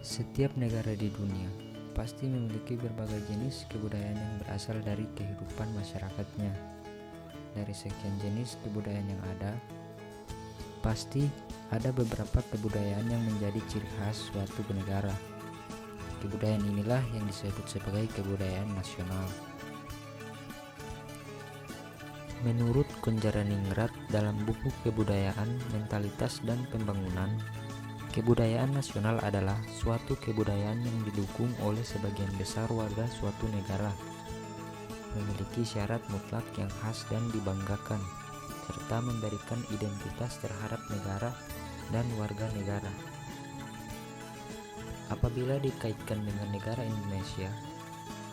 Setiap negara di dunia pasti memiliki berbagai jenis kebudayaan yang berasal dari kehidupan masyarakatnya. Dari sekian jenis kebudayaan yang ada, pasti ada beberapa kebudayaan yang menjadi ciri khas suatu negara. Kebudayaan inilah yang disebut sebagai kebudayaan nasional. Menurut Konjaraningrat dalam buku Kebudayaan, Mentalitas dan Pembangunan, kebudayaan nasional adalah suatu kebudayaan yang didukung oleh sebagian besar warga suatu negara, memiliki syarat mutlak yang khas dan dibanggakan, serta memberikan identitas terhadap negara dan warga negara. Apabila dikaitkan dengan negara Indonesia,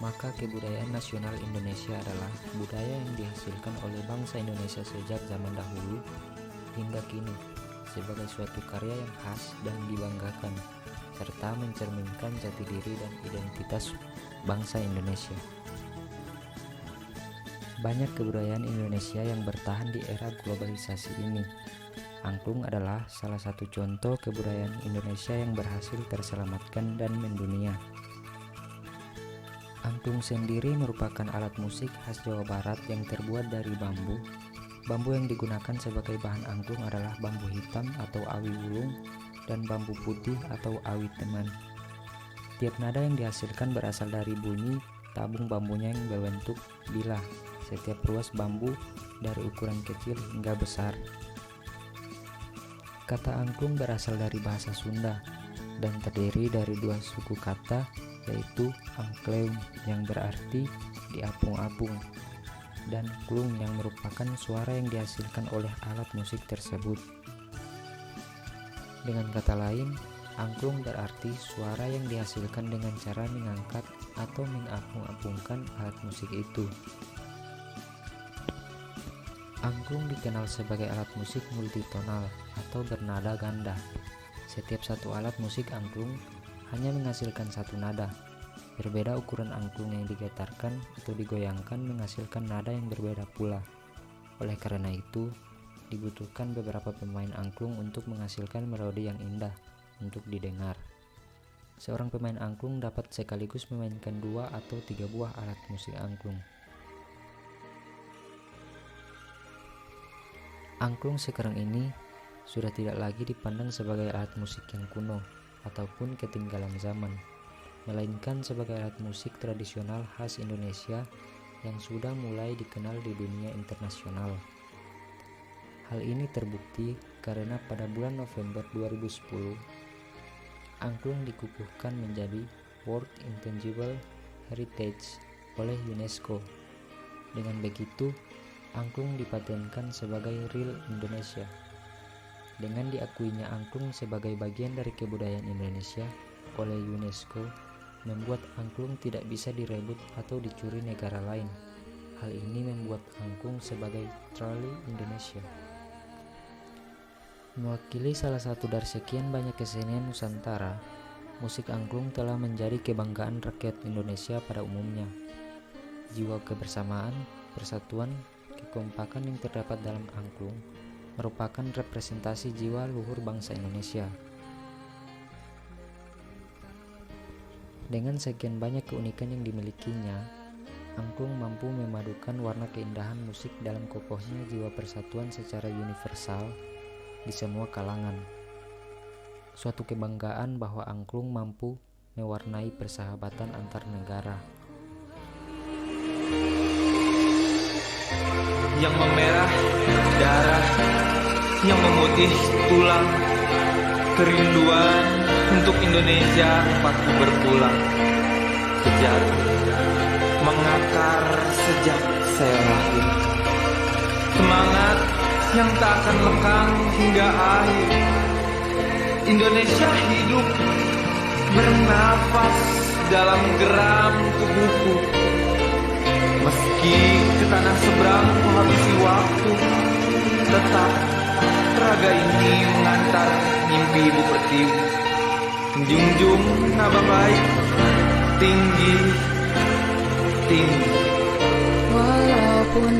maka kebudayaan nasional Indonesia adalah budaya yang dihasilkan oleh bangsa Indonesia sejak zaman dahulu hingga kini, sebagai suatu karya yang khas dan dibanggakan, serta mencerminkan jati diri dan identitas bangsa Indonesia. Banyak kebudayaan Indonesia yang bertahan di era globalisasi ini. Angklung adalah salah satu contoh kebudayaan Indonesia yang berhasil terselamatkan dan mendunia. Angklung sendiri merupakan alat musik khas Jawa Barat yang terbuat dari bambu. Bambu yang digunakan sebagai bahan angklung adalah bambu hitam atau awi wulung dan bambu putih atau awi teman. Tiap nada yang dihasilkan berasal dari bunyi tabung bambunya yang berbentuk bilah. Setiap ruas bambu dari ukuran kecil hingga besar. Kata angklung berasal dari bahasa Sunda dan terdiri dari dua suku kata, yaitu angkleum yang berarti diapung-apung dan klung yang merupakan suara yang dihasilkan oleh alat musik tersebut. Dengan kata lain, angklung berarti suara yang dihasilkan dengan cara mengangkat atau mengapung-apungkan alat musik itu. Angklung dikenal sebagai alat musik multitonal atau bernada ganda. Setiap satu alat musik angklung hanya menghasilkan satu nada. Berbeda ukuran angklung yang digetarkan atau digoyangkan menghasilkan nada yang berbeda pula. Oleh karena itu, dibutuhkan beberapa pemain angklung untuk menghasilkan melodi yang indah untuk didengar. Seorang pemain angklung dapat sekaligus memainkan 2 atau 3 buah alat musik angklung. Angklung sekarang ini sudah tidak lagi dipandang sebagai alat musik yang kuno ataupun ketinggalan zaman, melainkan sebagai alat musik tradisional khas Indonesia yang sudah mulai dikenal di dunia internasional. Hal ini terbukti karena pada bulan November 2010, angklung dikukuhkan menjadi World Intangible Heritage oleh UNESCO. Dengan begitu, angklung dipatenkan sebagai real Indonesia. Dengan diakuinya angklung sebagai bagian dari kebudayaan Indonesia oleh UNESCO, membuat angklung tidak bisa direbut atau dicuri negara lain. Hal ini membuat angklung sebagai truly Indonesia. Mewakili salah satu dari sekian banyak kesenian Nusantara, musik angklung telah menjadi kebanggaan rakyat Indonesia pada umumnya. Jiwa kebersamaan, persatuan, kekompakan yang terdapat dalam angklung merupakan representasi jiwa luhur bangsa Indonesia. Dengan sekian banyak keunikan yang dimilikinya, angklung mampu memadukan warna keindahan musik dalam kokohnya jiwa persatuan secara universal di semua kalangan. Suatu kebanggaan bahwa angklung mampu mewarnai persahabatan antar negara. Yang memerah darah, yang memutih tulang, kerinduan untuk Indonesia tempatku berpulang. Sejati mengakar sejak saya lahir, semangat yang tak akan lekang hingga akhir. Indonesia hidup bernafas dalam geram tubuhku. Meski ke tanah seberang kuhabisi waktu, tetap raga ini mengantar mimpi ibu pertiwi. Menjunjung nama baik, tinggi, tinggi. Walaupun